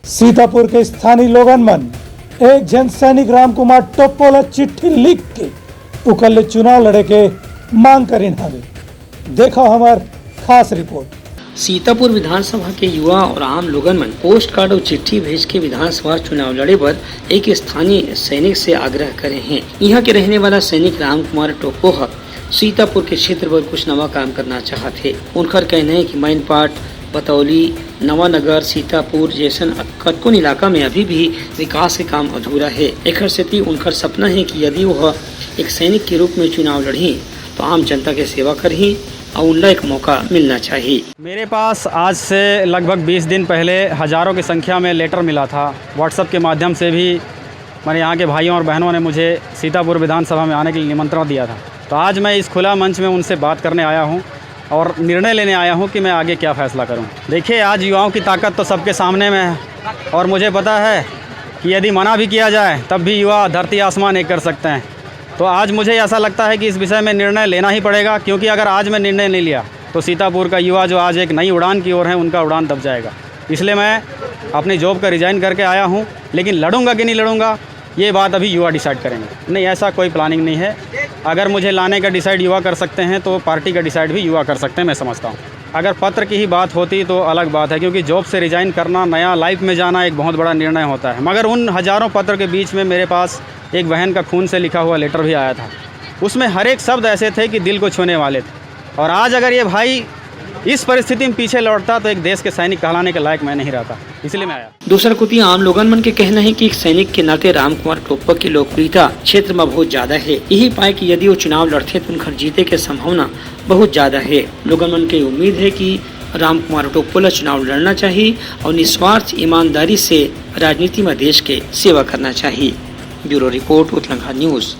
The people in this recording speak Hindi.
सीतापुर के स्थानीय लोगन मन एक जन सैनिक राम कुमार टोप्पोला चिट्ठी लिख के उकल चुनाव लड़े के मांग करीन हवे। देखो हमार खास रिपोर्ट। सीतापुर विधानसभा के युवा और आम लोगन मन पोस्ट कार्ड और चिट्ठी भेज के विधानसभा चुनाव लड़े पर एक स्थानीय सैनिक से आग्रह करे हैं। यहाँ के रहने वाला सैनिक राम कुमार टोप्पो सीतापुर के क्षेत्र पर कुछ नवा काम करना चाहते। उनका कहना है कि मैन पाट, बतौली, नवानगर, सीतापुर जैसन कतकोन इलाका में अभी भी विकास के काम अधूरा है। एक स्थिति उनका सपना है कि यदि वह एक सैनिक के रूप में चुनाव लड़ी तो आम जनता की सेवा करही और उन्हें एक मौका मिलना चाहिए। मेरे पास आज से लगभग 20 दिन पहले हज़ारों की संख्या में लेटर मिला था। व्हाट्सएप के माध्यम से भी मेरे यहाँ के भाइयों और बहनों ने मुझे सीतापुर विधानसभा में आने के लिए निमंत्रण दिया था। तो आज मैं इस खुला मंच में उनसे बात करने आया हूँ और निर्णय लेने आया हूँ कि मैं आगे क्या फ़ैसला करूँ। देखिए, आज युवाओं की ताकत तो सबके सामने में है और मुझे पता है कि यदि मना भी किया जाए तब भी युवा धरती आसमान एक कर सकते हैं। तो आज मुझे ऐसा लगता है कि इस विषय में निर्णय लेना ही पड़ेगा, क्योंकि अगर आज मैं निर्णय नहीं लिया तो सीतापुर का युवा जो आज एक नई उड़ान की ओर है उनका उड़ान दब जाएगा। इसलिए मैं अपनी जॉब का रिज़ाइन करके आया हूँ, लेकिन लड़ूंगा कि नहीं लड़ूंगा ये बात अभी युवा डिसाइड करेंगे। नहीं, ऐसा कोई प्लानिंग नहीं है। अगर मुझे लाने का डिसाइड युवा कर सकते हैं तो पार्टी का डिसाइड भी युवा कर सकते हैं, मैं समझता हूँ। अगर पत्र की ही बात होती तो अलग बात है, क्योंकि जॉब से रिज़ाइन करना, नया लाइफ में जाना एक बहुत बड़ा निर्णय होता है। मगर उन हज़ारों पत्र के बीच में मेरे पास एक बहन का खून से लिखा हुआ लेटर भी आया था। उसमें हर एक शब्द ऐसे थे कि दिल को छूने वाले थे। और आज अगर ये भाई इस परिस्थिति में पीछे लौटता तो एक देश के सैनिक कहलाने के लायक मैं नहीं रहता, इसलिए मैं आया। दूसरा कुछ आम लोगन मन के कहना है कि एक सैनिक के नाते राम कुमार टोप्पो की लोकप्रियता क्षेत्र में बहुत ज्यादा है। यही पाए कि यदि वो चुनाव लड़ते तो उनका जीते की संभावना बहुत ज्यादा है। लोगन मन की उम्मीद है कि राम कुमार टोप्पो चुनाव लड़ना चाहिए और निस्वार्थ ईमानदारी से राजनीति में देश के सेवा करना चाहिए। Bureau report, Uttarakhand news.